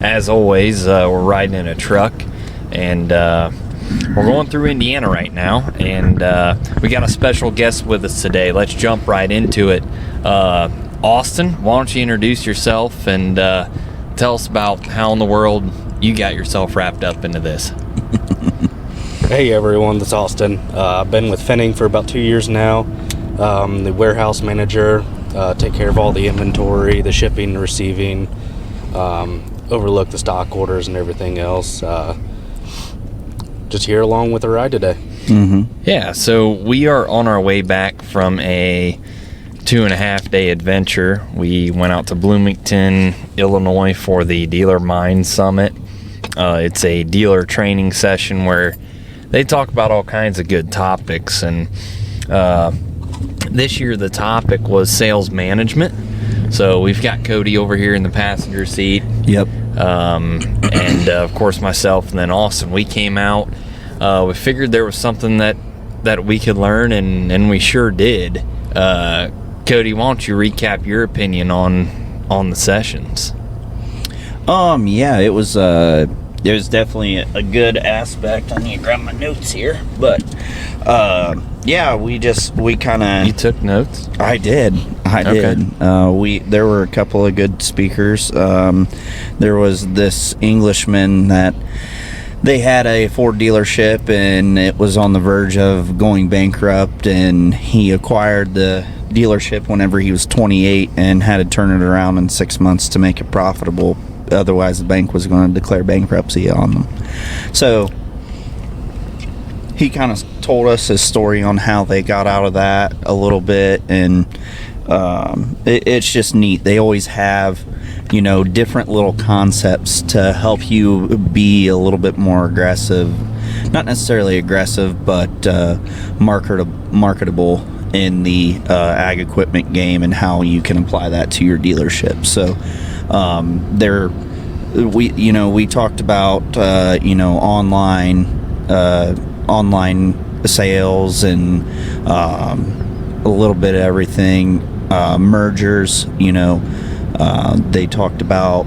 as always, we're riding in a truck, and we're going through Indiana right now, and we got a special guest with us today. Let's jump right into it. Austin, why don't you introduce yourself and tell us about how in the world you got yourself wrapped up into this. Hey everyone, this is Austin. I've been with Fenning for about 2 years now. The warehouse manager, take care of all the inventory, the shipping, receiving, overlook the stock orders and everything else. Just here along with the ride today. Mm-hmm. Yeah, so we are on our way back from a 2.5-day adventure. We went out to Bloomington, Illinois for the Dealer Mind Summit. It's a dealer training session where they talk about all kinds of good topics, and this year the topic was sales management. So we've got Cody over here in the passenger seat. Yep. And of course myself and then Austin. We came out. We figured there was something that we could learn, and we sure did. Cody, why don't you recap your opinion on the sessions? Yeah, it was definitely a good aspect. I need to grab my notes here, but yeah, we kind of. You took notes? I did. There were a couple of good speakers. There was this Englishman that they had a Ford dealership, and it was on the verge of going bankrupt, and he acquired the dealership whenever he was 28 and had to turn it around in 6 months to make it profitable. Otherwise, the bank was going to declare bankruptcy on them. So he kind of told us his story on how they got out of that a little bit, and it's just neat. They always have, different little concepts to help you be a little bit more aggressive. Not necessarily aggressive, but marketable in the ag equipment game, and how you can apply that to your dealership. So we talked about online sales and a little bit of everything, mergers. They talked about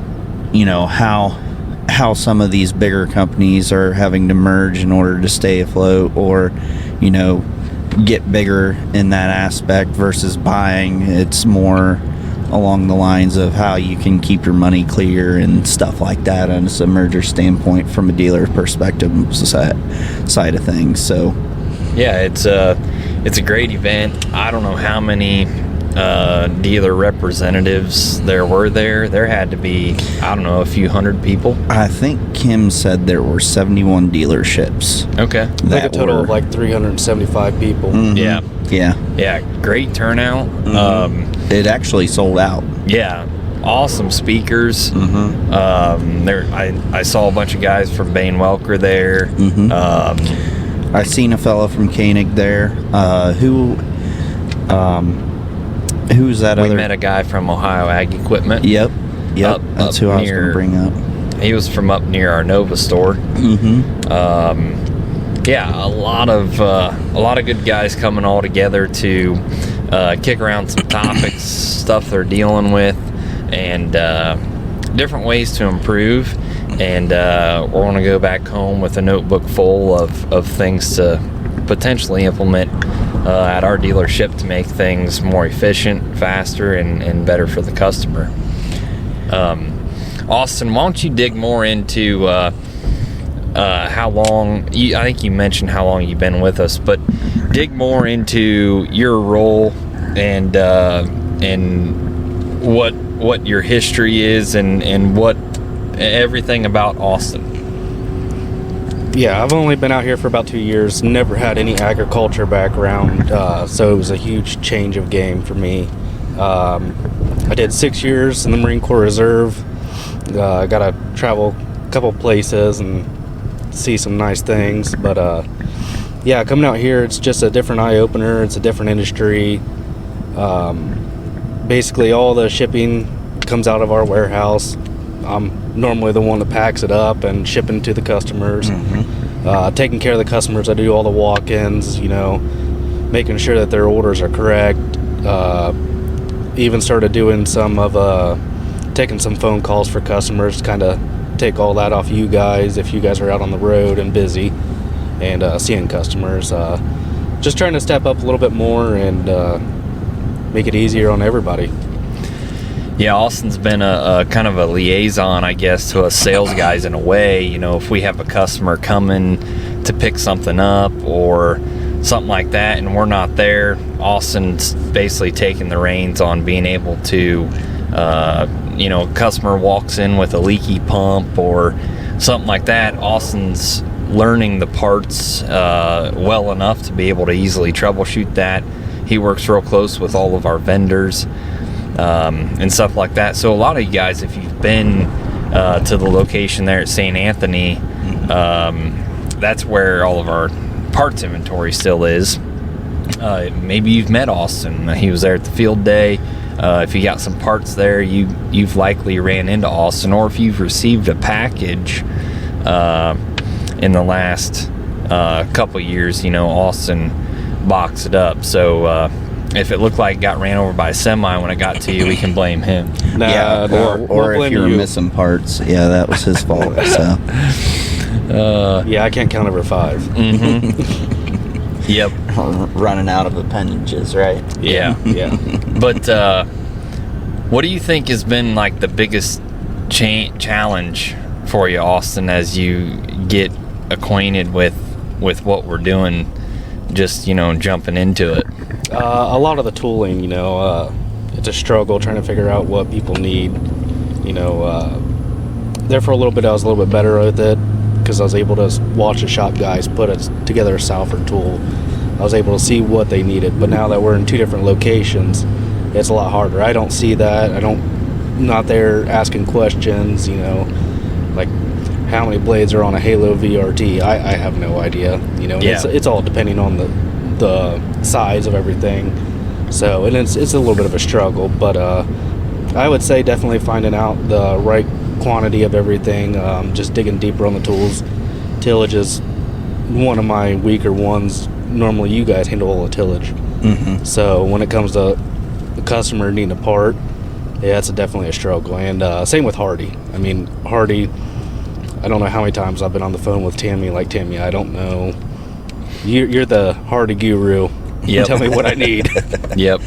how some of these bigger companies are having to merge in order to stay afloat, or get bigger in that aspect versus buying. It's more along the lines of how you can keep your money clear and stuff like that, and it's a merger standpoint from a dealer perspective side of things. So yeah, it's a great event. I don't know how many dealer representatives there were there. There had to be, I don't know, a few hundred people. I think Kim said there were 71 dealerships. Okay. Like a total of like 375 people. Mm-hmm. Yeah, great turnout. Mm-hmm. It actually sold out. Yeah, awesome speakers. Mm-hmm. I saw a bunch of guys from Bain Welker there. Mm-hmm. I seen a fella from Koenig there. Who's that we other? met a guy from Ohio Ag Equipment. Yep. That's who I was going to bring up. He was from up near our Nova store. Mm-hmm. Yeah, a lot of good guys coming all together to kick around some topics, stuff they're dealing with, and different ways to improve. And we're going to go back home with a notebook full of things to potentially implement at our dealership to make things more efficient, faster, and better for the customer. Austin, why don't you dig more into how long, I think you mentioned how long you've been with us, but dig more into your role and what your history is and what everything about Austin. Yeah, I've only been out here for about 2 years, never had any agriculture background, so it was a huge change of game for me. I did 6 years in the Marine Corps Reserve. I got to travel a couple places and see some nice things, but yeah, coming out here, it's just a different eye-opener. It's a different industry. Basically, all the shipping comes out of our warehouse. I'm normally the one that packs it up and shipping to the customers. Mm-hmm. Taking care of the customers. I do all the walk-ins, making sure that their orders are correct. Even started doing taking some phone calls for customers, kind of take all that off you guys if you guys are out on the road and busy and seeing customers. Just trying to step up a little bit more and make it easier on everybody. Yeah, Austin's been a kind of a liaison, I guess, to us sales guys in a way. You know, if we have a customer coming to pick something up or something like that and we're not there, Austin's basically taking the reins on being able to, you know, a customer walks in with a leaky pump or something like that. Austin's learning the parts well enough to be able to easily troubleshoot that. He works real close with all of our vendors and stuff like that. So a lot of you guys, if you've been to the location there at St. Anthony, that's where all of our parts inventory still is. Maybe you've met Austin. He was there at the field day. If you got some parts there, you've likely ran into Austin, or if you've received a package in the last couple years, you know, Austin boxed it up. So if it looked like it got ran over by a semi when it got to you, we can blame him. Or if you were missing parts, that was his fault. So I can't count over 5. Mm-hmm. Yep. Running out of appendages, right? Yeah. But what do you think has been like the biggest challenge for you, Austin, as you get acquainted with what we're doing, just, you know, jumping into it? A lot of the tooling, you know, it's a struggle trying to figure out what people need. You know, there for a little bit I was a little bit better with it because I was able to watch the shop guys put together a Salford tool. I was able to see what they needed, but now that we're in 2 different locations, it's a lot harder. I don't see that. I'm not there asking questions, you know, like how many blades are on a Halo VRT. I have no idea, you know. Yeah. It's all depending on the size of everything. So, and it's a little bit of a struggle, but I would say definitely finding out the right quantity of everything, just digging deeper on the tools. Tillage is one of my weaker ones. Normally you guys handle all the tillage. Mm-hmm. So when it comes to the customer needing a part, it's definitely a struggle. And same with Hardy. I mean, Hardy, I don't know how many times I've been on the phone with Tammy, like, Tammy, I don't know. You're the Hardy guru. Yep. Tell me what I need. Yep.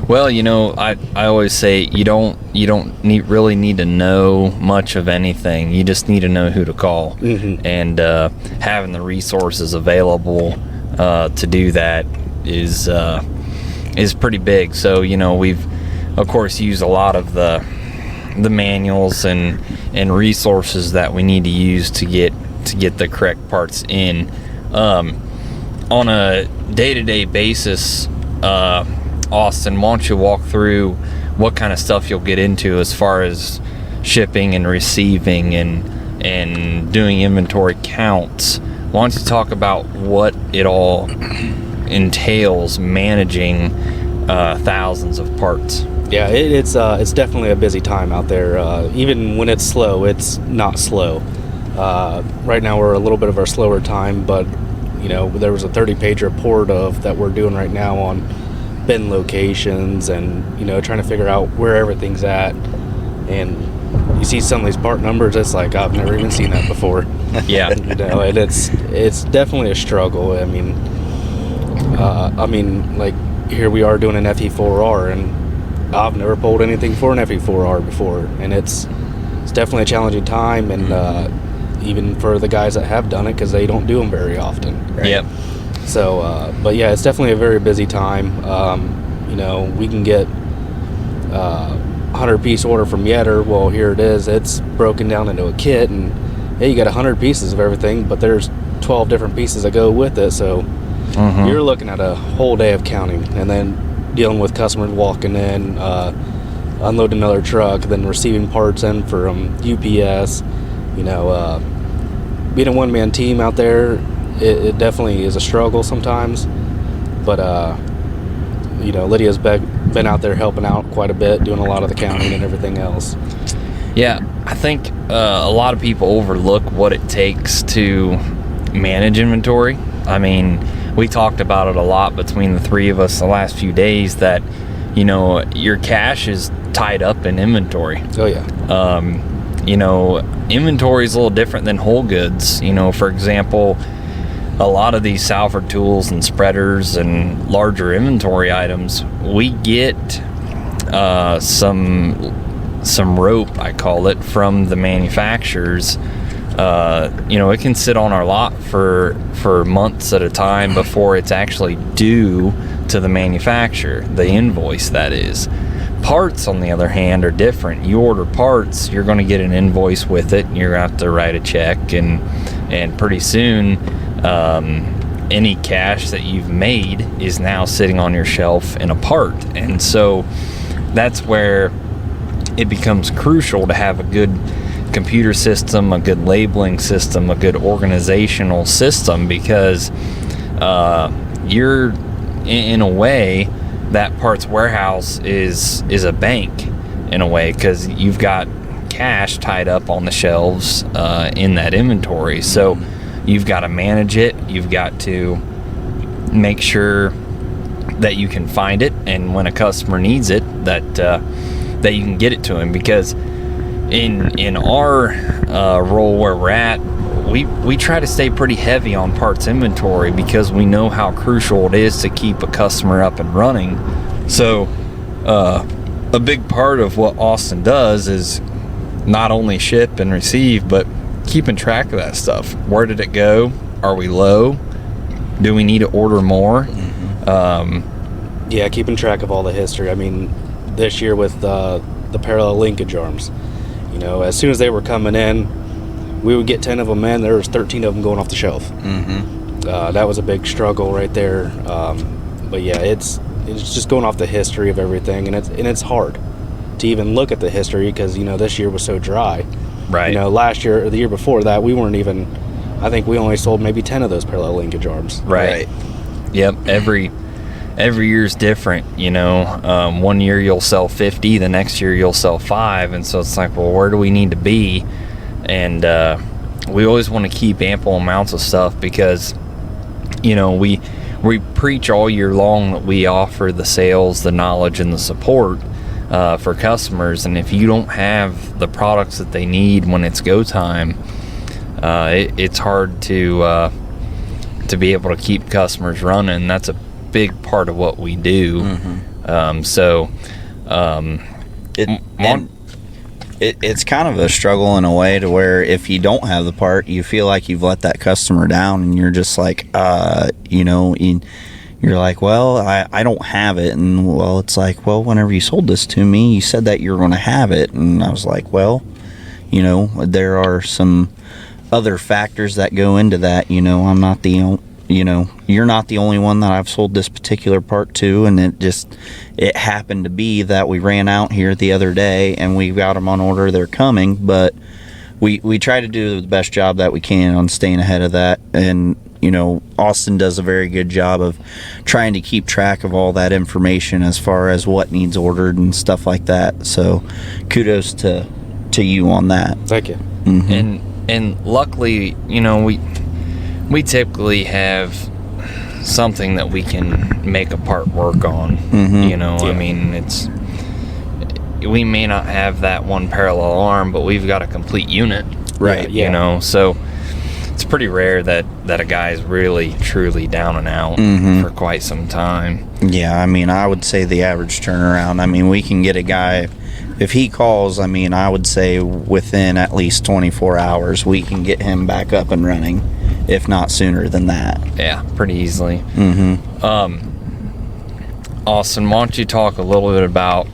Well, you know, I always say you don't really need to know much of anything. You just need to know who to call, Mm-hmm. and having the resources available to do that is pretty big. So, you know, we've of course used a lot of the manuals and resources that we need to use to get the correct parts in. On a day-to-day basis, Austin, why don't you walk through what kind of stuff you'll get into as far as shipping and receiving and doing inventory counts? Why don't you talk about what it all entails managing thousands of parts? Yeah, it's definitely a busy time out there. Even when it's slow, it's not slow. Right now we're a little bit of our slower time, but you know, there was a 30-page report that we're doing right now on bin locations and, you know, trying to figure out where everything's at. And you see some of these part numbers, it's like, I've never even seen that before. Yeah. You know, and it's definitely a struggle. I mean, like, here we are doing an FE4R, and I've never pulled anything for an FE4R before, and it's definitely a challenging time, and even for the guys that have done it, because they don't do them very often. Right? Yep. So, but yeah, it's definitely a very busy time. You know, we can get 100-piece order from Yetter. Well, here it is. It's broken down into a kit, and yeah, you got 100 pieces of everything, but there's 12 different pieces that go with it. So you're looking at a whole day of counting, and then dealing with customers walking in, unloading another truck, then receiving parts in from UPS. You know, being a one-man team out there, it definitely is a struggle sometimes. But you know, Lydia's been out there helping out quite a bit, doing a lot of the counting and everything else. Yeah, I think a lot of people overlook what it takes to manage inventory. I mean, we talked about it a lot between the three of us the last few days that, you know, your cash is tied up in inventory. Oh yeah. inventory is a little different than whole goods. For example, a lot of these Salford tools and spreaders and larger inventory items, we get some rope, I call it, from the manufacturers. It can sit on our lot for months at a time before it's actually due to the manufacturer, the invoice, that is. Parts, on the other hand, are different. You order parts, you're going to get an invoice with it, and you're going to have to write a check, and pretty soon any cash that you've made is now sitting on your shelf in a part. And so that's where it becomes crucial to have a good computer system, a good labeling system, a good organizational system, because you're, in a way, that parts warehouse is a bank in a way, because you've got cash tied up on the shelves in that inventory. So you've got to manage it. You've got to make sure that you can find it, and when a customer needs it, that you can get it to him. Because in our role where we're at, we try to stay pretty heavy on parts inventory, because we know how crucial it is to keep a customer up and running. So a big part of what Austin does is not only ship and receive, but keeping track of that stuff. Where did it go? Are we low? Do we need to order more? Keeping track of all the history. I mean, this year with the parallel linkage arms, as soon as they were coming in, we would get 10 of them in. There was 13 of them going off the shelf. That was a big struggle right there. But yeah, it's just going off the history of everything, and it's hard to even look at the history, because this year was so dry. Right. Last year or the year before that, we weren't even. I think we only sold maybe 10 of those parallel linkage arms. Right. Yep. Every year's different. 1 year you'll sell 50, the next year you'll sell 5, and so it's like, well, where do we need to be? And we always want to keep ample amounts of stuff, because we preach all year long that we offer the sales, the knowledge, and the support for customers. And if you don't have the products that they need when it's go time, it's hard to be able to keep customers running. That's a big part of what we do. It's kind of a struggle in a way, to where if you don't have the part, you feel like you've let that customer down, and you're just like, you're like, well, I don't have it. And well, it's like, well, whenever you sold this to me, you said that you were going to have it. And I was like, well, there are some other factors that go into that. I'm not the you're not the only one that I've sold this particular part to, and it happened to be that we ran out here the other day and we got them on order. They're coming, but we try to do the best job that we can on staying ahead of that. And Austin does a very good job of trying to keep track of all that information as far as what needs ordered and stuff like that. So kudos to you on that. Thank you. And luckily, we typically have something that we can make a part work on. I mean, we may not have that one parallel arm, but we've got a complete unit, right? So it's pretty rare that a guy's really truly down and out for quite some time. Yeah, I mean, I would say the average turnaround, I mean, we can get a guy, if he calls, I mean, I would say within at least 24 hours we can get him back up and running, if not sooner than that. Yeah, pretty easily. Austin, why don't you talk a little bit about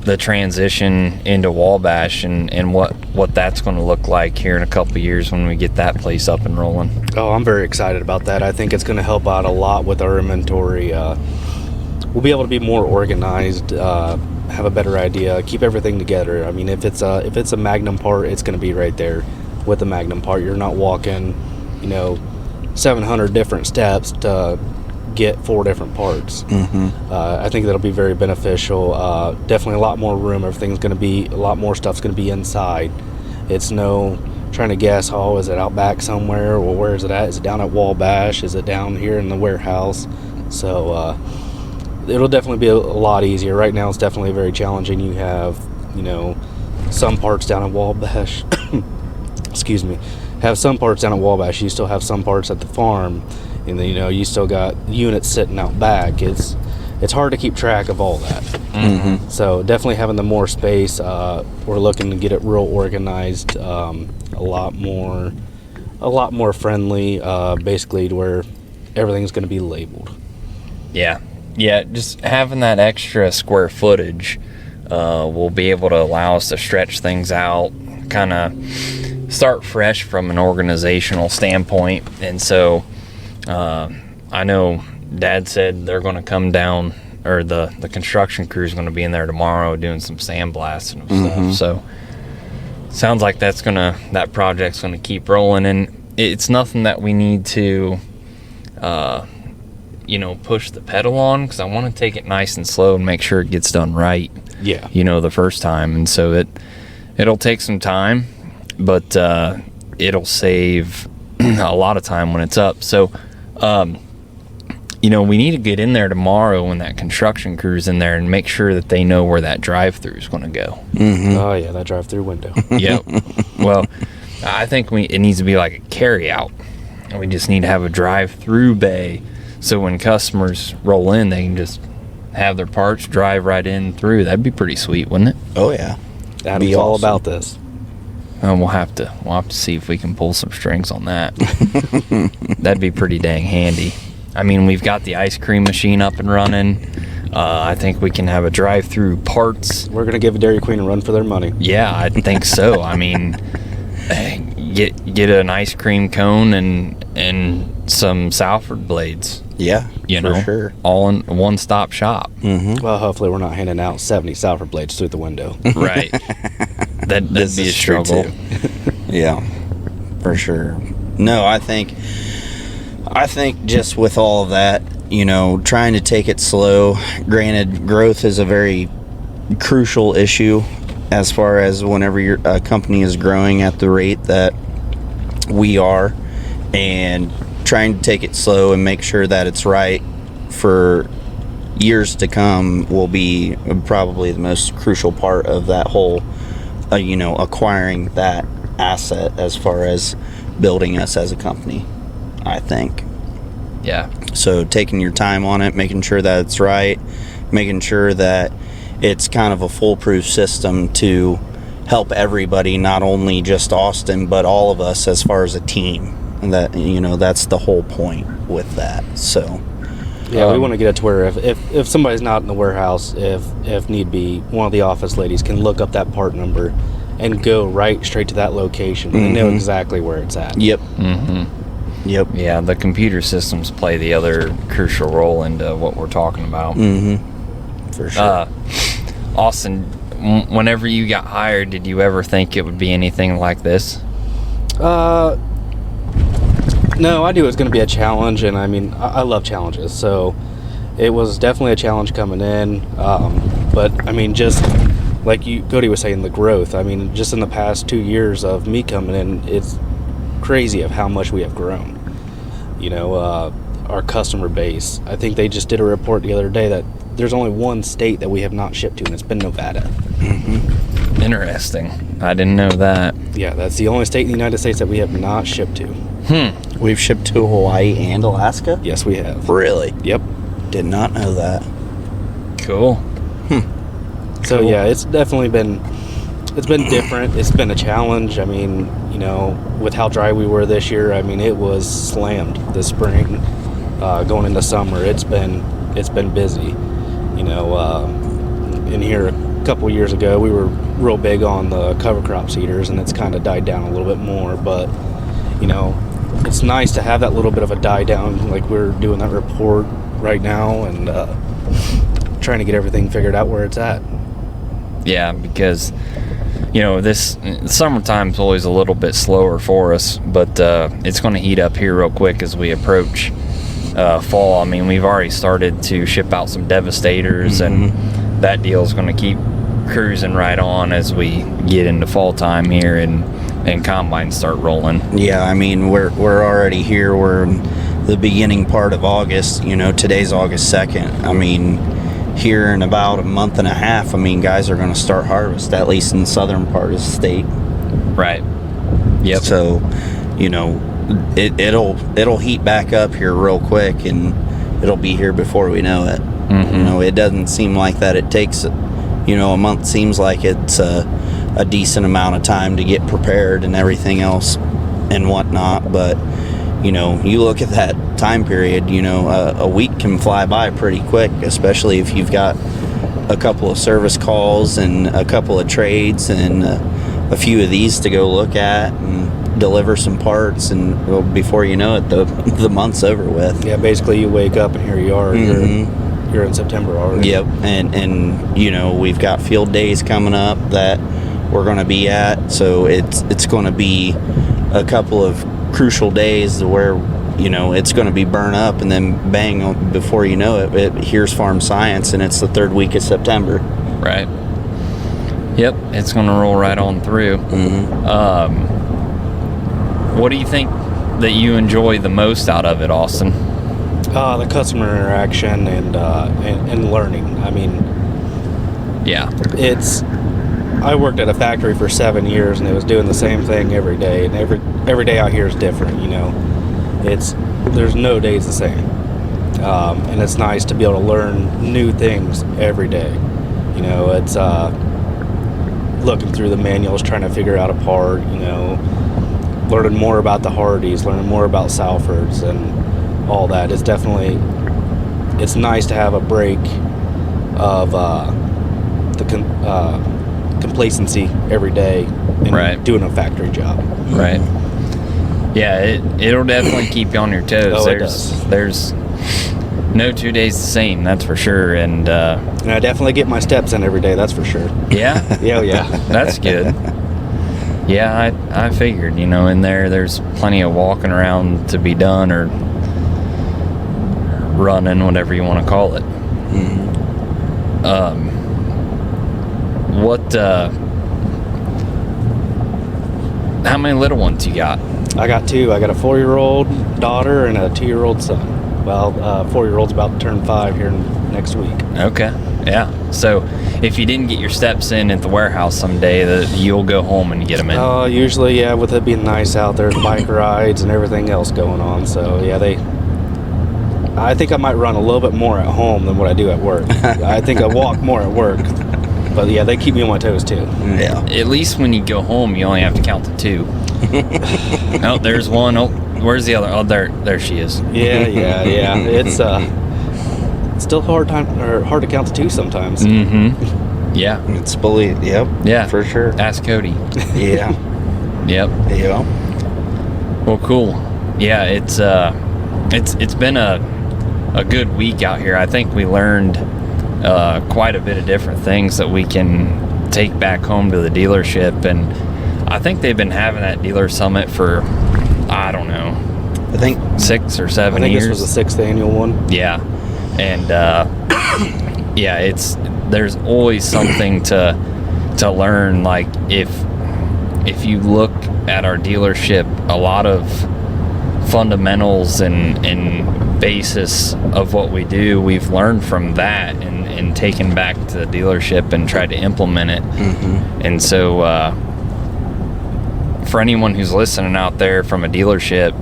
the transition into Wabash and what that's going to look like here in a couple of years when we get that place up and rolling? Oh, I'm very excited about that. I think it's going to help out a lot with our inventory. We'll be able to be more organized, have a better idea, keep everything together. I mean, if it's a Magnum part, it's going to be right there with the Magnum part. You're not walking 700 different steps to get 4 different parts. I think that'll be very beneficial. Definitely a lot more room. Everything's going to be, a lot more stuff's going to be inside. It's no trying to guess, is it out back somewhere, or where is it at? Is it down at Wabash? Is it down here in the warehouse? So it'll definitely be a lot easier. Right now it's definitely very challenging. You have some parts down at Wabash. Excuse me. Have some parts down at Wabash. You still have some parts at the farm, and then you still got units sitting out back. It's hard to keep track of all that. Mm-hmm. So definitely having the more space. We're looking to get it real organized, a lot more friendly. Basically, to where everything's going to be labeled. Yeah, just having that extra square footage will be able to allow us to stretch things out, kind of start fresh from an organizational standpoint. And so I know Dad said they're going to come down, or the construction crew is going to be in there tomorrow doing some sandblasting and Mm-hmm. stuff. So sounds like that project's going to keep rolling, and it's nothing that we need to push the pedal on, because I want to take it nice and slow and make sure it gets done right. Yeah. The first time. And so it'll take some time, but it'll save a lot of time when it's up. So we need to get in there tomorrow when that construction crew's in there and make sure that they know where that drive-through is going to go. Mm-hmm. Oh yeah, that drive-through window. Yep. Well, I think it needs to be like a carry-out. We just need to have a drive-through bay, so when customers roll in, they can just have their parts drive right in through. That'd be pretty sweet, wouldn't it? Oh yeah, Adam's Be all awesome. about this. We'll have to see if we can pull some strings on that. That'd be pretty dang handy. I mean, we've got the ice cream machine up and running. I think we can have a drive-through parts. We're gonna give Dairy Queen a run for their money. Yeah, I think so. I mean, get an ice cream cone and some Salford blades. Yeah, for sure. All in one-stop shop. Mm-hmm. Well, hopefully we're not handing out 70 Salford blades through the window. Right. That'd be a struggle. Yeah, for sure. No, I think just with all of that, trying to take it slow. Granted, growth is a very crucial issue as far as whenever your company is growing at the rate that we are, and trying to take it slow and make sure that it's right for years to come will be probably the most crucial part of that whole acquiring that asset as far as building us as a company, I think. Yeah. So taking your time on it, making sure that it's right, making sure that it's kind of a foolproof system to help everybody, not only just Austin, but all of us as far as a team. And that, that's the whole point with that. So Yeah, we want to get it to where if somebody's not in the warehouse, if need be, one of the office ladies can look up that part number and go right straight to that location. Mm-hmm. And know exactly where it's at. Yep. Mm-hmm. Yep. Yeah, the computer systems play the other crucial role into what we're talking about. Mm-hmm. For sure. Austin, whenever you got hired, did you ever think it would be anything like this? No, I knew it was going to be a challenge, and I mean, I love challenges, so it was definitely a challenge coming in. But I mean, just like Cody was saying, the growth. I mean, just in the past 2 years of me coming in, it's crazy of how much we have grown. Our customer base. I think they just did a report the other day that there's only one state that we have not shipped to, and it's been Nevada. Mm-hmm. Interesting. I didn't know that. Yeah, that's the only state in the United States that we have not shipped to. We've shipped to Hawaii and Alaska? Yes, we have. Really? Yep. Did not know that. Cool. So Cool. yeah, it's definitely been different. It's been a challenge. I mean, with how dry we were this year, I mean, it was slammed this spring. Going into summer, it's been busy. In here a couple years ago, we were real big on the cover crop seeders, and it's kind of died down a little bit more. But it's nice to have that little bit of a die down, like we're doing that report right now, and trying to get everything figured out where it's at. Yeah, because this summertime's always a little bit slower for us, but it's going to heat up here real quick as we approach fall. I mean, we've already started to ship out some Devastators, and that deal is going to keep cruising right on as we get into fall time here and combines start rolling. Yeah, I mean, we're already here. We're in the beginning part of August. Today's August 2nd. I mean, here in about a month and a half, I mean, guys are going to start harvest, at least in the southern part of the state. Right. Yep. So, you know, it'll heat back up here real quick, and it'll be here before we know it. Mm-hmm. You know, it doesn't seem like that. It takes, you know, a month seems like it's a decent amount of time to get prepared and everything else and whatnot. But, you know, you look at that time period, you know, a week can fly by pretty quick, especially if you've got a couple of service calls and a couple of trades and a few of these to go look at and deliver some parts, and well, before you know it, the month's over with. Yeah, basically you wake up and here you are. Mm-hmm. You're in September already. Yep, and you know, we've got field days coming up that we're going to be at, so it's going to be a couple of crucial days where, you know, it's going to be burn up, and then bang, before you know it, here's Farm Science, and it's the third week of September. Right. Yep, it's going to roll right on through. Mm-hmm. What do you think that you enjoy the most out of it, Austin? The customer interaction and learning. I mean, Yeah. I worked at a factory for 7 years, and it was doing the same thing every day, and every day out here is different. You know, there's no days the same, and it's nice to be able to learn new things every day. You know, it's looking through the manuals, trying to figure out a part. You know, learning more about the Hardys, learning more about Salfords, and all that. It's nice to have a break of complacency every day and Right. doing a factory job. Right. Yeah, it'll definitely keep you on your toes. Oh, it does. There's no 2 days the same, that's for sure. And And I definitely get my steps in every day, that's for sure. yeah, Yeah, yeah. that's good. Yeah, I figured, you know, in there's plenty of walking around to be done, or running, whatever you want to call it. Mm-hmm. How many little ones you got? I got two. I got a 4-year-old daughter and a 2-year-old son. Well, 4-year-old's about to turn 5 here next week. Okay, yeah. So if you didn't get your steps in at the warehouse someday, you'll go home and get them in. Usually, yeah, with it being nice out there, the bike rides and everything else going on. So, yeah, I think I might run a little bit more at home than what I do at work. I think I walk more at work. But, yeah, they keep me on my toes, too. Yeah. At least when you go home, you only have to count to 2. Oh, there's one. Oh, where's the other? Oh, there she is. Yeah. It's still hard to count to 2 sometimes. Mm-hmm. Yeah. It's bully. Yep. Yeah. For sure. Ask Cody. Yeah. Yep. Yeah. Well, cool. Yeah, it's been a good week out here. I think we learned quite a bit of different things that we can take back home to the dealership, and I think they've been having that dealer summit for, I don't know, I think 6 or 7 I think years. this was the 6th annual one. Yeah, and yeah, there's always something to learn. Like if you look at our dealership, a lot of fundamentals and basis of what we do, we've learned from that and taken back to the dealership and tried to implement it. Mm-hmm. And so for anyone who's listening out there from a dealership,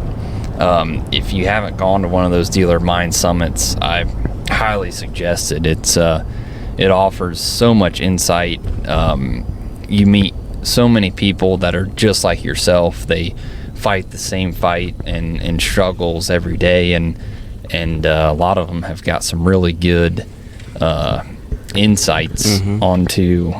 if you haven't gone to one of those dealer mind summits, I highly suggest it. It offers so much insight. You meet so many people that are just like yourself. They fight the same fight and struggles every day, and a lot of them have got some really good insights Mm-hmm. onto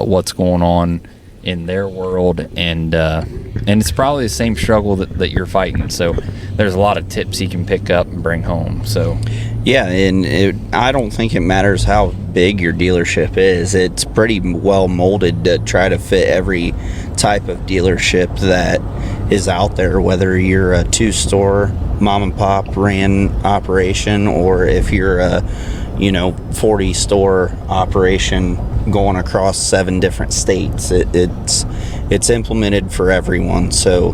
what's going on in their world, and it's probably the same struggle that you're fighting. So there's a lot of tips you can pick up and bring home. So Yeah, and I don't think it matters how big your dealership is. It's pretty well molded to try to fit every type of dealership that is out there, whether you're a 2-store mom and pop ran operation, or if you're a 40-store operation going across 7 different states. It's implemented for everyone. So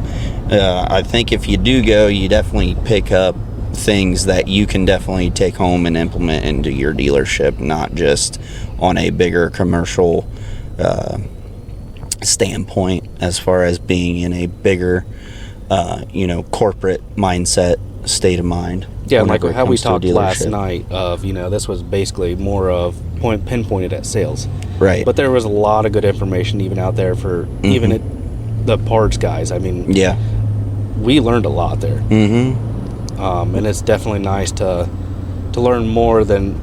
I think if you do go, you definitely pick up things that you can definitely take home and implement into your dealership, not just on a bigger commercial standpoint, as far as being in a bigger corporate mindset, state of mind. Yeah, like whenever it how we comes to a talked last dealership. night of, this was basically more of pinpointed at sales. Right. But there was a lot of good information even out there for even the parts guys. I mean, Yeah. we learned a lot there. Mm-hmm. And it's definitely nice to learn more than,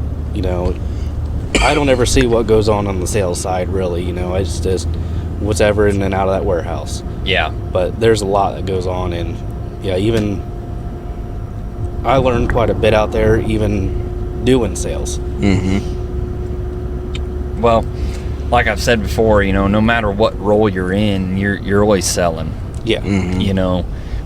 I don't ever see what goes on the sales side, really. It's just what's ever in and out of that warehouse. Yeah. But there's a lot that goes on, and even I learned quite a bit out there, even doing sales. Mm-hmm. Well, like I've said before, no matter what role you're in, you're always selling. Yeah. Mm-hmm.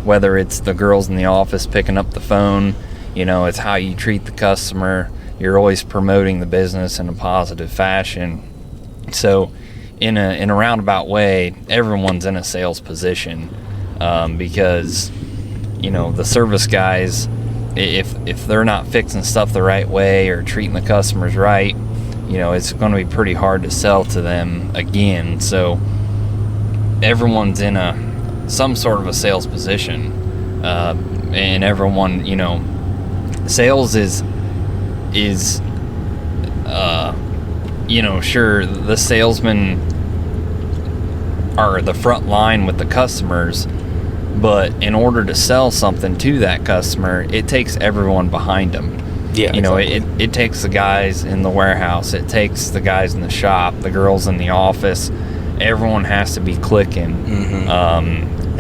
Whether it's the girls in the office picking up the phone, it's how you treat the customer. You're always promoting the business in a positive fashion. So in a roundabout way, everyone's in a sales position, because the service guys, if they're not fixing stuff the right way or treating the customers right, it's going to be pretty hard to sell to them again. So everyone's in some sort of a sales position, and everyone, sales is sure, the salesmen are the front line with the customers, but in order to sell something to that customer, it takes everyone behind them. Yeah. Exactly. It takes the guys in the warehouse, it takes the guys in the shop, the girls in the office. Everyone has to be clicking. Mm-hmm.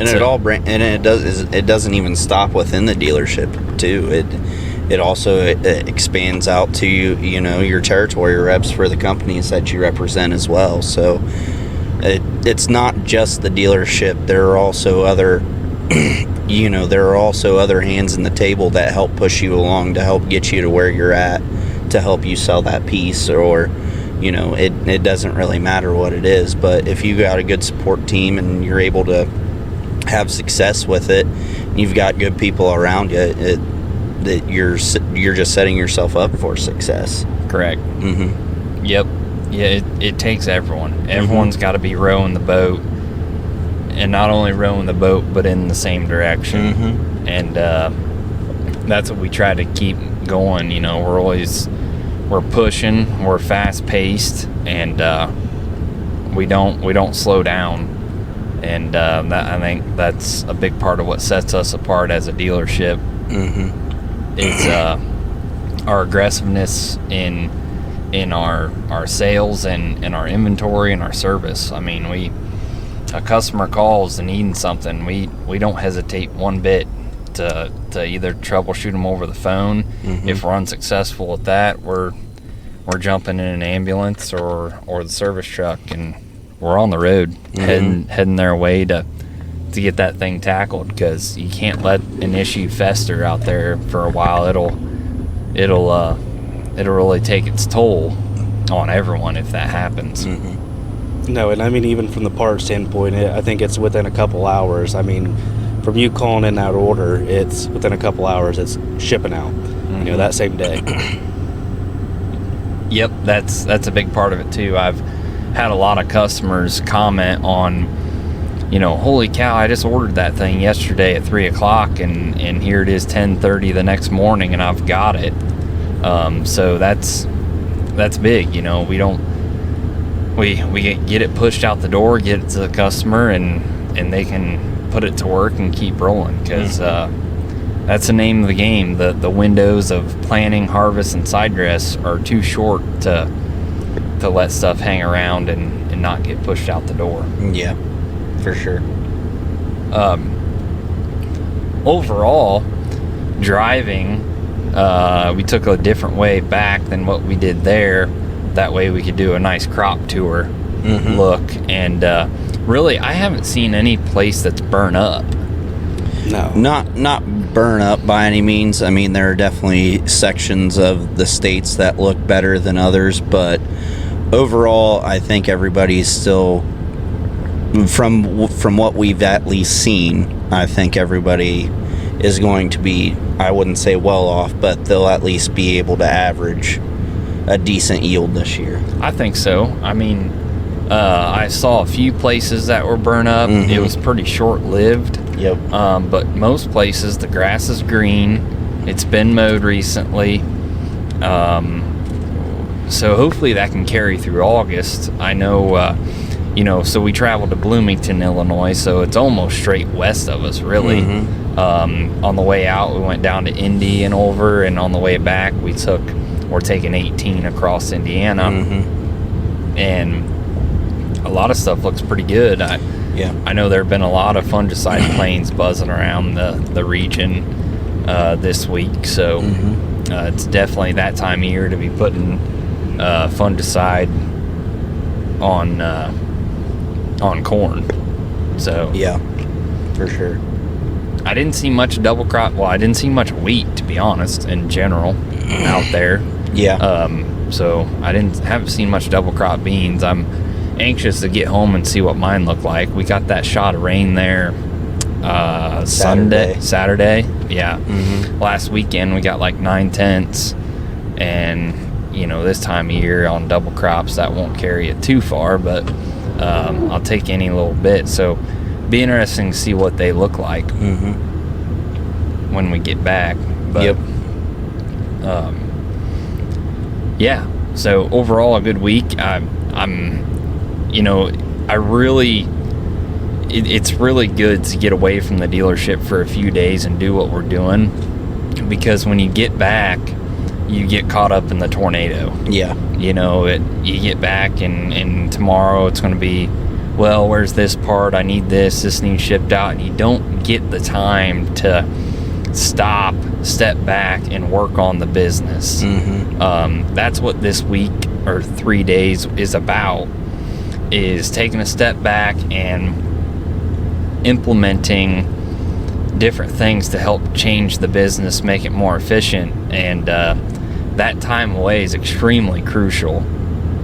It doesn't even stop within the dealership too. It also expands out to your territory reps for the companies that you represent as well. So it's not just the dealership. There are also other other hands in the table that help push you along, to help get you to where you're at, to help you sell that piece, or it doesn't really matter what it is. But if you got a good support team and you're able to have success with it, you've got good people around you, that you're just setting yourself up for success. Correct. Mm-hmm. Yep. Yeah, it takes everyone. Everyone's got to be rowing the boat, and not only rowing the boat, but in the same direction. Mm-hmm. And that's what we try to keep going. We're pushing, we're fast paced, and we don't slow down. And I think that's a big part of what sets us apart as a dealership. Mm-hmm. Is our aggressiveness in our sales and our inventory and our service. I mean, a customer calls and needing something, we don't hesitate one bit to either troubleshoot them over the phone. Mm-hmm. If we're unsuccessful at that, we're jumping in an ambulance or the service truck, and we're on the road. Mm-hmm. heading their way to get that thing tackled, because you can't let an issue fester out there for a while. It'll really take its toll on everyone if that happens. Mm-hmm. No, and I mean, even from the parts standpoint, I think it's within a couple hours. I mean, from you calling in that order, it's within a couple hours, it's shipping out, Mm-hmm. that same day. Yep, that's a big part of it too. I've had a lot of customers comment on, holy cow, I just ordered that thing yesterday at 3:00, and here it is 10:30 the next morning, and I've got it. So that's big. We get it pushed out the door, get it to the customer, and they can put it to work and keep rolling, because that's the name of the game. The windows of planning, harvest, and side dress are too short to let stuff hang around and not get pushed out the door. Yeah, for sure. Overall, driving, we took a different way back than what we did there. That way we could do a nice crop tour look. And really, I haven't seen any place that's burnt up. No. Not burn up by any means. I mean, there are definitely sections of the states that look better than others, but overall, I think everybody's still, from what we've at least seen, I think everybody is going to be, I wouldn't say well off, but they'll at least be able to average a decent yield this year. I think so. I mean, I saw a few places that were burnt up. It was pretty short-lived. Yep. But most places, the grass is green. It's been mowed recently. So hopefully that can carry through August. I know, so we traveled to Bloomington, Illinois, so it's almost straight west of us, really. On the way out, we went down to Indy and over, and on the way back, we're taking 18 across Indiana. And a lot of stuff looks pretty good. I know there have been a lot of fungicide planes buzzing around the region this week, so it's definitely that time of year to be putting fungicide on corn. So yeah, for sure. I didn't see much double crop. Well, I didn't see much wheat, to be honest, in general out there. Yeah. So I haven't seen much double crop beans. I'm anxious to get home and see what mine look like. We got that shot of rain there Saturday. Yeah. Last weekend we got like 9/10, and this time of year on double crops that won't carry it too far, but I'll take any little bit. So be interesting to see what they look like when we get back. But yeah, so overall a good week. It's really good to get away from the dealership for a few days and do what we're doing, because when you get back, you get caught up in the tornado. Yeah. You get back and tomorrow it's going to be, well, where's this part? I need this needs shipped out. And you don't get the time to stop, step back, and work on the business. That's what this week or 3 days is about, is taking a step back and implementing different things to help change the business, make it more efficient. And that time away is extremely crucial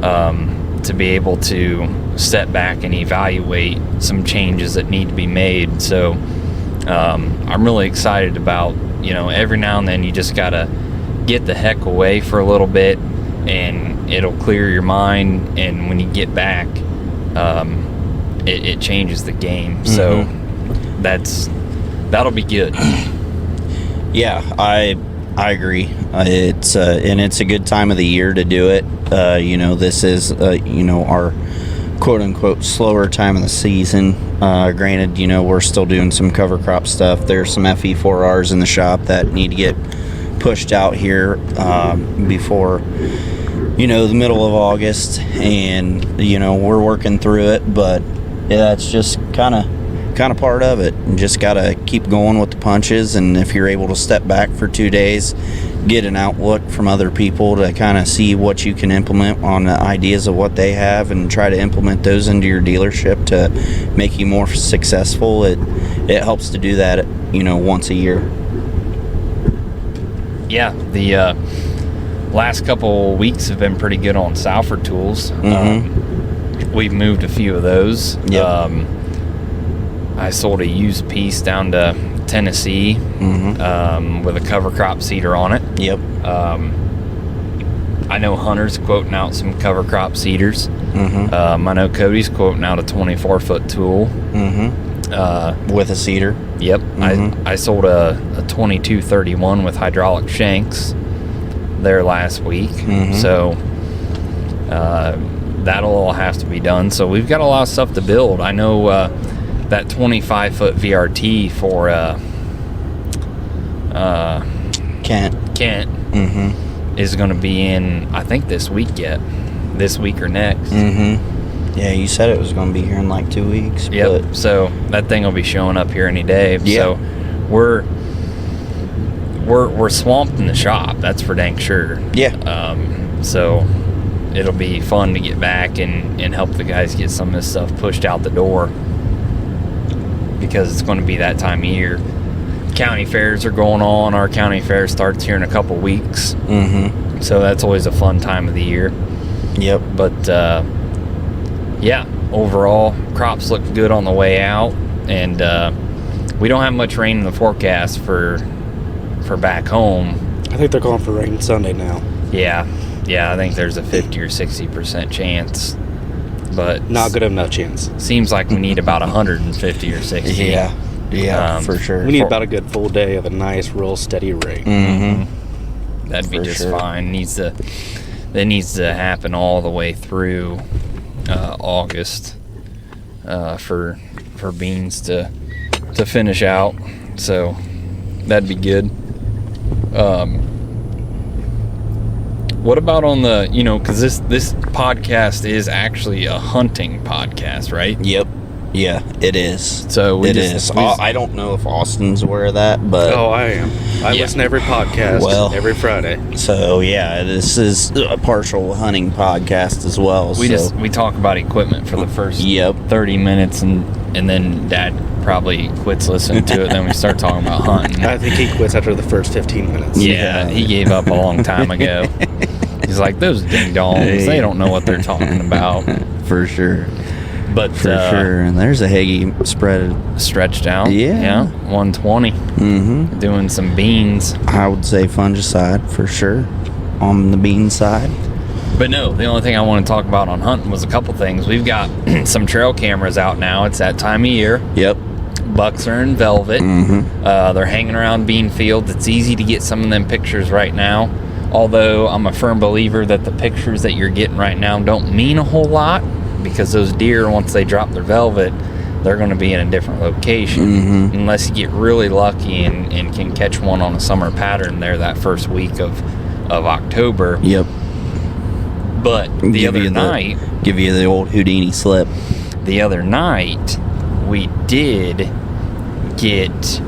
to be able to step back and evaluate some changes that need to be made. So I'm really excited about, every now and then you just gotta get the heck away for a little bit, and it'll clear your mind, and when you get back, it changes the game. So that'll be good. Yeah, I agree. It's a good time of the year to do it. This is our quote unquote slower time of the season. Granted, we're still doing some cover crop stuff. There's some FE4Rs in the shop that need to get pushed out here before the middle of August, and we're working through it. But yeah, it's just kind of part of it. You just gotta keep going with the punches, and if you're able to step back for 2 days, get an outlook from other people to kind of see what you can implement on the ideas of what they have, and try to implement those into your dealership to make you more successful, it helps to do that once a year. Yeah, the last couple weeks have been pretty good on Salford tools. We've moved a few of those. Yep. I sold a used piece down to Tennessee with a cover crop seeder on it. Yep. I know Hunter's quoting out some cover crop seeders. I know Cody's quoting out a 24-foot tool. With a seeder. Yep. I sold a 2231 with hydraulic shanks there last week. So that'll all have to be done. So we've got a lot of stuff to build. I know that 25-foot VRT for Kent is going to be in, I think, this week or next. Yeah, you said it was going to be here in like 2 weeks. Yep. But so that thing will be showing up here any day. Yeah. So we're swamped in the shop. That's for dang sure. Yeah. So it'll be fun to get back and help the guys get some of this stuff pushed out the door, because it's going to be that time of year. County fairs are going on. Our county fair starts here in a couple weeks. So that's always a fun time of the year. Yep. But yeah, overall crops look good on the way out, and we don't have much rain in the forecast for back home. I think they're going for rain Sunday now. Yeah, I think there's a 50 or 60% chance, but Not good enough chance. seems like we need about 150 or 60. Yeah, for sure. We need about a good full day of a nice, real steady rain. Mm-hmm. That'd be For just sure. fine. That needs to happen all the way through August for beans to finish out. So that'd be good. What about on the, because this podcast is actually a hunting podcast, right? Yep. Yeah, it is. So we It just- is. we just- I don't know if Austin's aware of that, but Oh, I am. I Yeah. listen to every podcast every Friday. so yeah, this is a partial hunting podcast as well. We talk about equipment for the first Yep. 30 minutes and then Dad probably quits listening to it. Then we start talking about hunting. I think he quits after the first 15 minutes. Yeah, he gave up a long time ago. He's like, those ding dongs, they don't know what they're talking about. for sure. But For sure. And there's a Hagee spread. stretched out. Yeah. 120. Mm-hmm. Doing some beans. I would say fungicide for sure on the bean side. But no, the only thing I want to talk about on hunting was a couple things. We've got some trail cameras out now. It's that time of year. Yep. Bucks are in velvet. Mm-hmm. They're hanging around bean fields. It's easy to get some of them pictures right now. Although I'm a firm believer that the pictures that you're getting right now don't mean a whole lot, because those deer, once they drop their velvet, they're going to be in a different location. Mm-hmm. Unless you get really lucky and can catch one on a summer pattern there that first week of October. Yep. But the other night, give you the old Houdini slip. we did get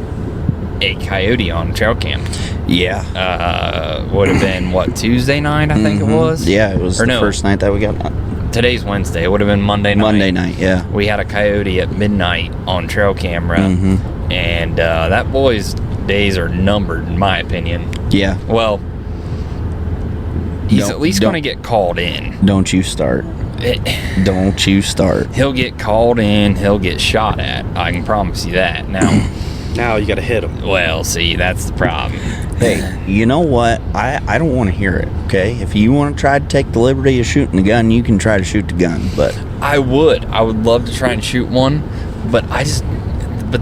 a coyote on trail cam. Yeah. Would have been Tuesday night, I think it was. Yeah, it was Or the no, first night that we got Today's Wednesday. It would have been Monday night. Monday night. Yeah. We had a coyote at midnight on trail camera, Mm-hmm. and that boy's days are numbered, in my opinion. Yeah. Well, he's Don't- at least don't- going to get called in. Don't you start. Don't you start. He'll get called in. He'll get shot at. I can promise you that. Now you got to hit him. Well, see, that's the problem. Hey, you know what? I don't want to hear it, okay? If you want to try to take the liberty of shooting the gun, you can try to shoot the gun, but I would love to try and shoot one, but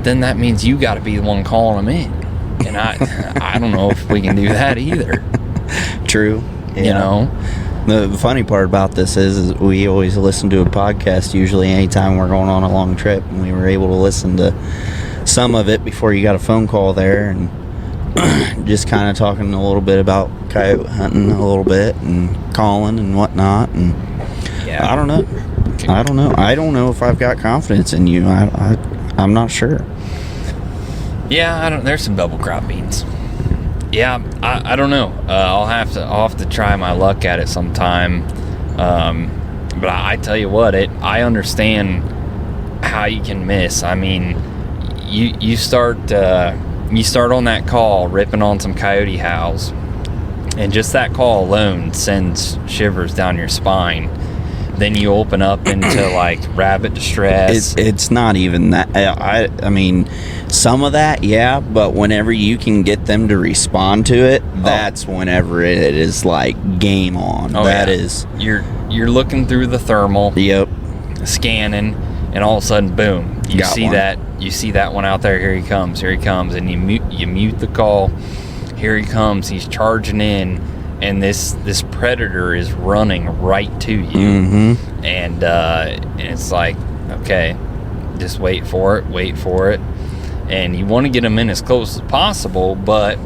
then that means you got to be the one calling them in, and I don't know if we can do that either. true. You know, The funny part about this is we always listen to a podcast usually anytime we're going on a long trip, and we were able to listen to some of it before you got a phone call there, and just kind of talking a little bit about coyote hunting a little bit and calling and whatnot, and yeah. I don't know. I don't know if I've got confidence in you. I'm not sure. Yeah, there's some double crop beans. Yeah, I don't know. I'll have to try my luck at it sometime. But I tell you what, I understand how you can miss. I mean, you start on that call ripping on some coyote howls, and just that call alone sends shivers down your spine. Then you open up into like rabbit distress. It's not even that. I mean, some of that, yeah, but whenever you can get them to respond to it, that's whenever it is like game on. That is. You're looking through the thermal, Yep. scanning, and all of a sudden, boom! You Got see one. that. You see that one out there. Here he comes, and you mute the call. Here he comes. He's charging in, and this predator is running right to you. Mm-hmm. And it's like, okay, just wait for it, and you want to get them in as close as possible, but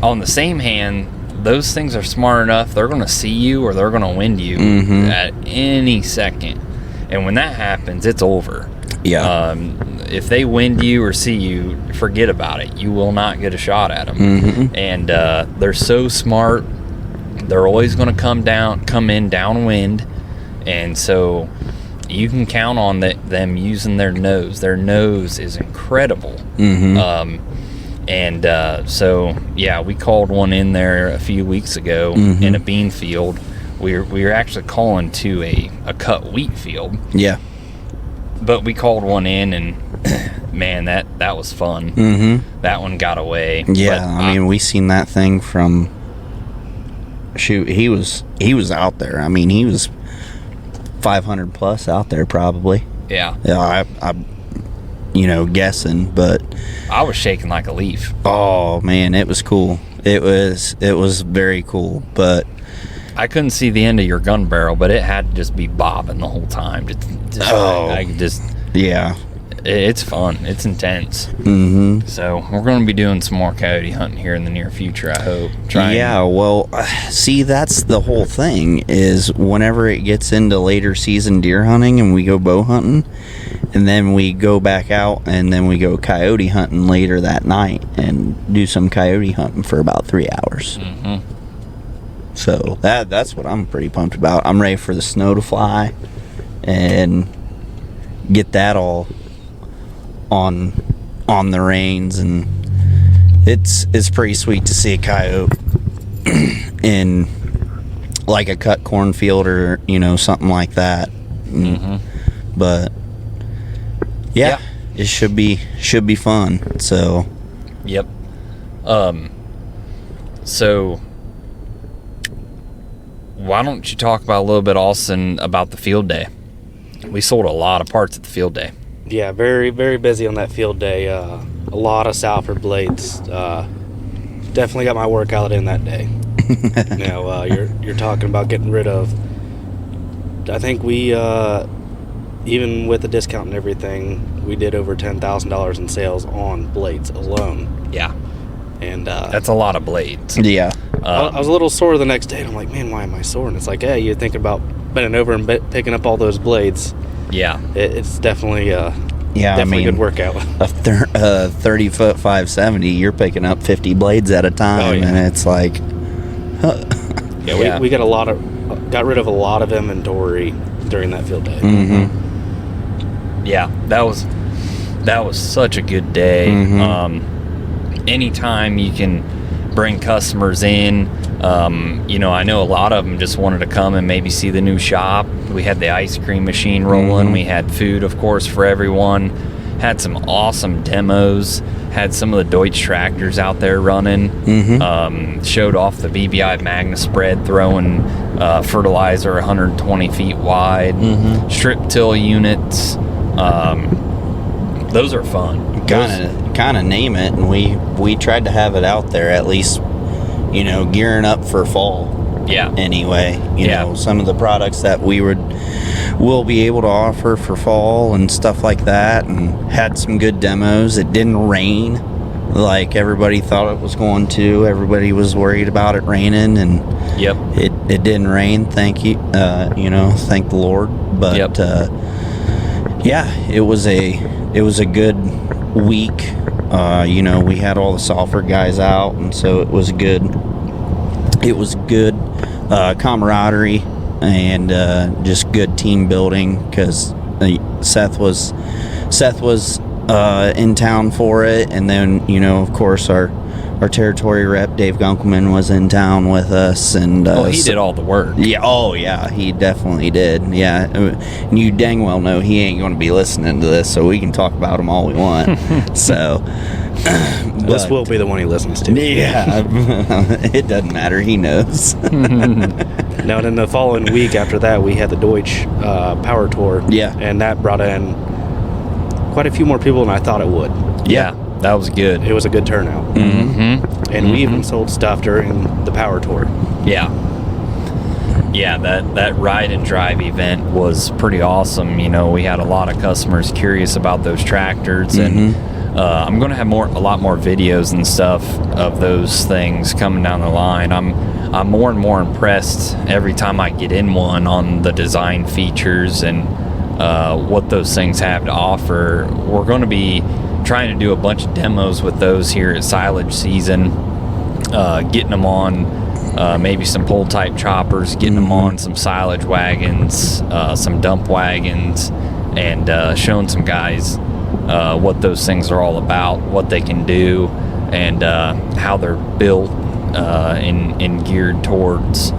on the same hand, those things are smart enough, they're going to see you or they're going to wind you at any second, and when that happens, it's over. Yeah. If they wind you or see you, forget about it. You will not get a shot at them. Mm-hmm. And they're so smart. They're always going to come in downwind, and so you can count on them using their nose. Their nose is incredible. Mm-hmm. So yeah, we called one in there a few weeks ago in a bean field. We were actually calling to a cut wheat field. Yeah. but we called one in, and man, that was fun. Mm-hmm. That one got away. Yeah, But, I mean, we seen that thing from. Shoot, he was out there. I mean, he was 500 plus out there probably. yeah, I guessing, but I was shaking like a leaf. oh man, it was cool. It was very cool, but I couldn't see the end of your gun barrel, but it had to just be bobbing the whole time. I could just. yeah. It's fun. It's intense. Mm-hmm. So we're going to be doing some more coyote hunting here in the near future, I hope. Yeah, well, see, that's the whole thing is whenever it gets into later season deer hunting and we go bow hunting, and then we go back out and then we go coyote hunting later that night and do some coyote hunting for about 3 hours. Mm-hmm. So that's what I'm pretty pumped about. I'm ready for the snow to fly and get that all on the reins, and it's pretty sweet to see a coyote in like a cut cornfield or something like that. Mm-hmm. But yeah, it should be fun. So Yep. So why don't you talk about a little bit, Austin, about the field day? We sold a lot of parts at the field day. Yeah, very, very busy on that field day. A lot of Salford blades. Definitely got my workout in that day. You're talking about getting rid of. I think we, even with the discount and everything, we did over $10,000 in sales on blades alone. Yeah. And That's a lot of blades. yeah, I was a little sore the next day, and I'm like, man, why am I sore? And it's like, hey, you're thinking about bending over and picking up all those blades. Yeah. It's definitely yeah. definitely a good workout. A 30-foot 570, you're picking up 50 blades at a time, Oh, yeah. and it's like, Yeah, we got rid of a lot of inventory during that field day. mm-hmm. Yeah, that was such a good day. Mhm. Anytime you can bring customers in, I know a lot of them just wanted to come and maybe see the new shop. We had the ice cream machine rolling. Mhm. We had food, of course, for everyone. Had some awesome demos. Had some of the Deutsch tractors out there running. Mhm. Showed off the BBI Magna spread, throwing fertilizer 120 feet wide. Mhm. Strip till units. Those are fun. kind of name it, and we tried to have it out there at least, gearing up for fall. Yeah. Anyway, Yeah. some of the products that we'll be able to offer for fall and stuff like that, and had some good demos. It didn't rain like everybody thought it was going to. Everybody was worried about it raining, and Yep. it didn't rain. Thank you, thank the Lord. But Yep. yeah, it was a good week. We had all the Salford guys out, and so it was good camaraderie and just good team building, because Seth was in town for it, and then of course our territory rep Dave Gunkelman was in town with us, and He did all the work. yeah, oh yeah, he definitely did. Yeah, and you dang well know he ain't going to be listening to this, so we can talk about him all we want. So This will be the one he listens to. yeah, it doesn't matter. He knows. Now, and then the following week after that, we had the Deutsch Power Tour. Yeah. And that brought in quite a few more people than I thought it would. Yeah, that was good. It was a good turnout. Mm-hmm. And we even sold stuff during the Power Tour. Yeah. Yeah, that ride and drive event was pretty awesome. We had a lot of customers curious about those tractors, and I'm going to have a lot more videos and stuff of those things coming down the line. I'm more and more impressed every time I get in one on the design features and what those things have to offer. We're going to be trying to do a bunch of demos with those here at silage season, getting them on maybe some pull type choppers, getting them on some silage wagons, some dump wagons, and showing some guys what those things are all about, what they can do, and how they're built and geared towards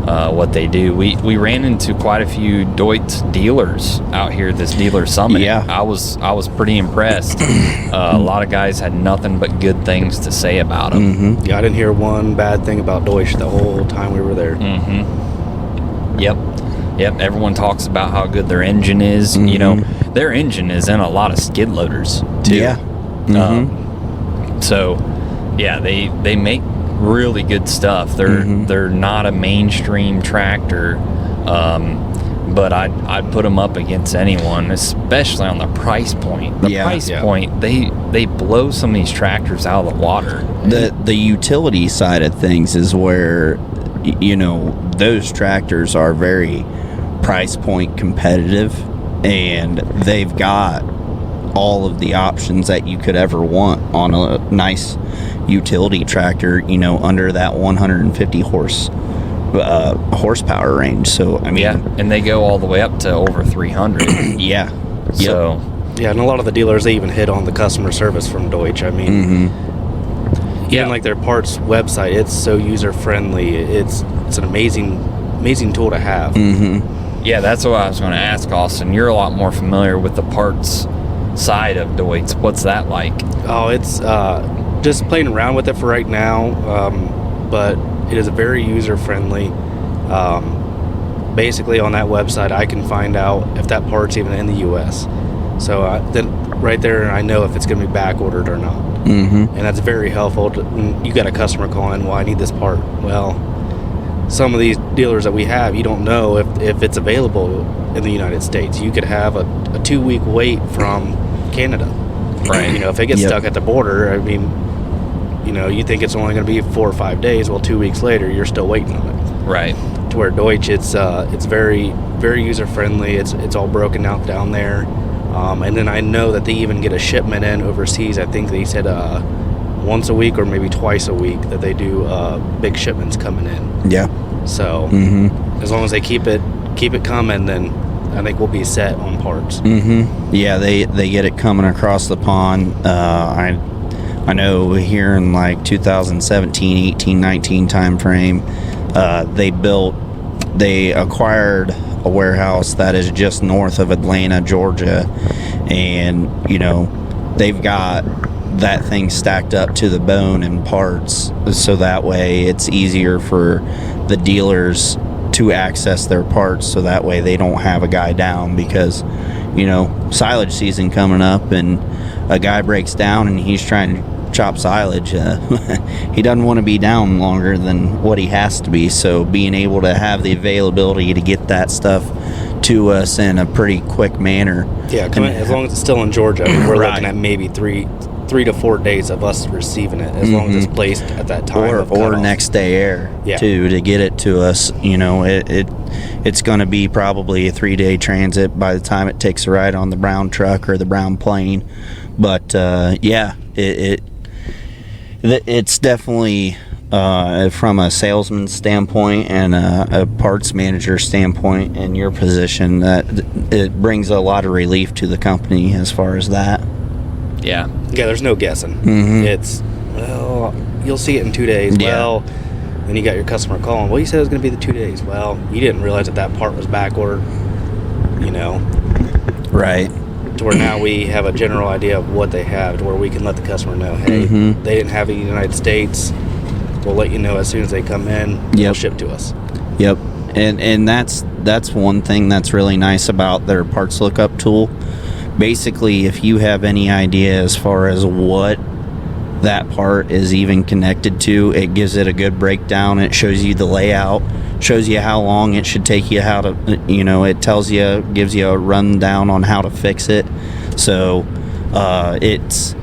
what they do. We ran into quite a few Deutz dealers out here at this dealer summit. Yeah. I was pretty impressed. A lot of guys had nothing but good things to say about them. Mm-hmm. Yeah, I didn't hear one bad thing about Deutsch the whole time we were there. Mm-hmm. Yep. Everyone talks about how good their engine is. Mm-hmm. You know, their engine is in a lot of skid loaders too. Yeah. Mm-hmm. So, yeah, they make really good stuff. They're not a mainstream tractor, but I'd put them up against anyone, especially on the price point. The price point, they blow some of these tractors out of the water. The utility side of things is where, you know, those tractors are very price point competitive, and they've got all of the options that you could ever want on a nice utility tractor, you know, under that 150 horsepower range. So I mean, and they go all the way up to over 300. Yeah. So yeah, and a lot of the dealers, they even hit on the customer service from Deutsch. I mean, even like their parts website, it's so user friendly. It's an amazing tool to have. Yeah, that's what I was going to ask, Austin. You're a lot more familiar with the parts side of Deutz. What's that like? Oh, it's just playing around with it for right now, but it is very user friendly. Basically, on that website, I can find out if that part's even in the U.S. So then right there, I know if it's going to be back ordered or not. And that's very helpful. You got a customer calling, well, I need this part. Well, some of these dealers that we have, you don't know if it's available in the United States. You could have a 2-week wait from Canada. Right. You know, if it gets stuck at the border, I mean, you know, you think it's only going to be 4 or 5 days. Well, 2 weeks later, you're still waiting on it. Right. To where Deutsch, it's very, very user friendly. It's all broken out down there. And then I know that they even get a shipment in overseas. I think they said once a week or maybe twice a week that they do big shipments coming in. Yeah. So as long as they keep it coming, then I think we'll be set on parts. Yeah, they get it coming across the pond. I know here in like 2017, 18, 19 time frame, they acquired a warehouse that is just north of Atlanta, Georgia, and you know, they've got that thing stacked up to the bone in parts, so that way it's easier for the dealers to access their parts, so that way they don't have a guy down, because you know, silage season coming up and a guy breaks down and he's trying to chop silage, he doesn't want to be down longer than what he has to be. So being able to have the availability to get that stuff to us in a pretty quick manner, as long as it's still in Georgia, I mean, we're Right. looking at maybe three to 4 days of us receiving it, as long as it's placed at that time of or cutoff. next day air too, to get it to us. You know, it's going to be probably a 3-day transit by the time it takes a ride on the brown truck or the brown plane. But it's definitely from a salesman standpoint and a parts manager standpoint in your position, that it brings a lot of relief to the company as far as that. Yeah. Yeah, there's no guessing. It's, well, you'll see it in 2 days. Yeah. Well, then you got your customer calling, well, you said it was going to be the 2 days. Well, you didn't realize that part was back ordered, you know. Right. To where now we have a general idea of what they have, to where we can let the customer know, hey, they didn't have it in the United States. We'll let you know as soon as they come in. They'll ship to us. Yep. And that's one thing that's really nice about their parts lookup tool. Basically, if you have any idea as far as what that part is even connected to, it gives it a good breakdown. It shows you the layout, shows you how long it should take you, how to, you know, it tells you, gives you a rundown on how to fix it. So it's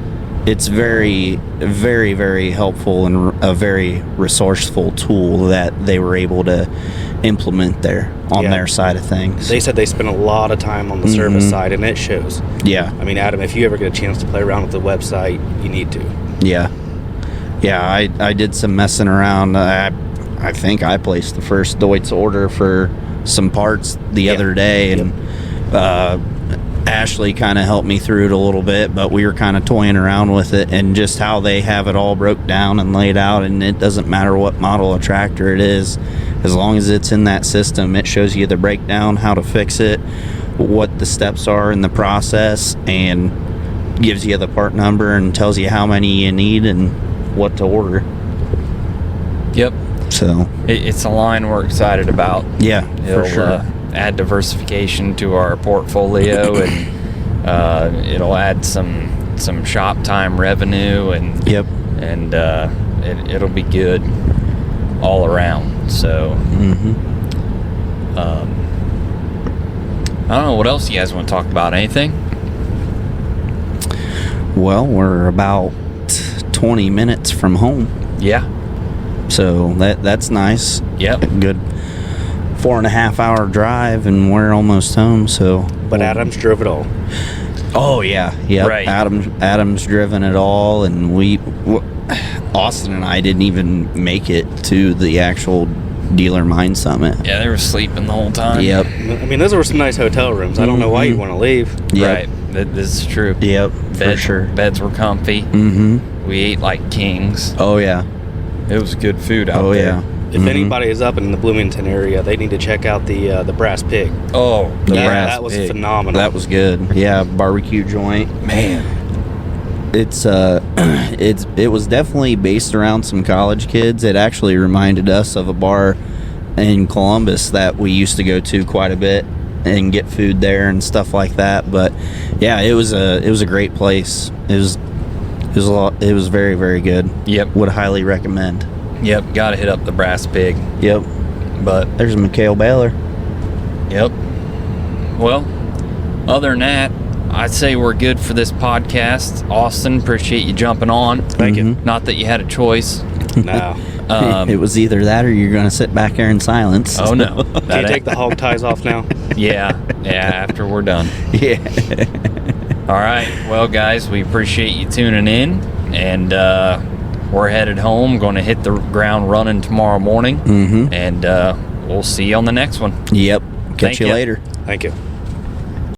very, very, very helpful and a very resourceful tool that they were able to implement there on their side of things. They said they spent a lot of time on the service side, and it shows. Yeah. I mean, Adam, if you ever get a chance to play around with the website, you need to. Yeah. I did some messing around. I think I placed the first Deutz order for some parts the other day, and Ashley kind of helped me through it a little bit, but we were kind of toying around with it, and just how they have it all broke down and laid out, and it doesn't matter what model of tractor it is. as long as it's in that system, it shows you the breakdown, how to fix it, what the steps are in the process, and gives you the part number and tells you how many you need and what to order. Yep. So It's a line we're excited about. yeah, It'll for sure. add diversification to our portfolio, and it'll add some shop time revenue, and Yep. and it'll be good all around. So I don't know what else you guys want to talk about. Anything? Well, we're about 20 minutes from home, Yeah. so that's nice. Yep. Good 4.5 hour drive, and we're almost home. So, But Adams drove it all. oh yeah, yeah. Right. Adam's driven it all, and Austin and I didn't even make it to the actual Dealer Mine Summit. Yeah, they were sleeping the whole time. Yep. I mean, those were some nice hotel rooms. I don't know why you want to leave. Yep. Right. This is true. Yep. For sure. Beds were comfy. Mm-hmm. We ate like kings. Oh yeah. It was good food out Oh there. yeah. If anybody is up in the Bloomington area, they need to check out the Brass Pig. Oh, The yeah, Brass that was Pig. phenomenal. That was good. Yeah, barbecue joint. Man. It was definitely based around some college kids. It actually reminded us of a bar in Columbus that we used to go to quite a bit and get food there and stuff like that. But yeah, it was a great place. It was very, very good. Yep. Would highly recommend. Yep. Got to hit up the Brass Pig. Yep. But There's Mikhail Baylor. yep. Well, other than that, I'd say we're good for this podcast. Austin, appreciate you jumping on. Thank you. Not that you had a choice. No. It was either that or you're going to sit back there in silence. Oh no. Can you take the hog ties off now? Yeah. After we're done. Yeah. All right. Well, guys, we appreciate you tuning in, and we're headed home. Going to hit the ground running tomorrow morning, Mm-hmm. and we'll see you on the next one. Yep. Catch Thank you ya. later. Thank you.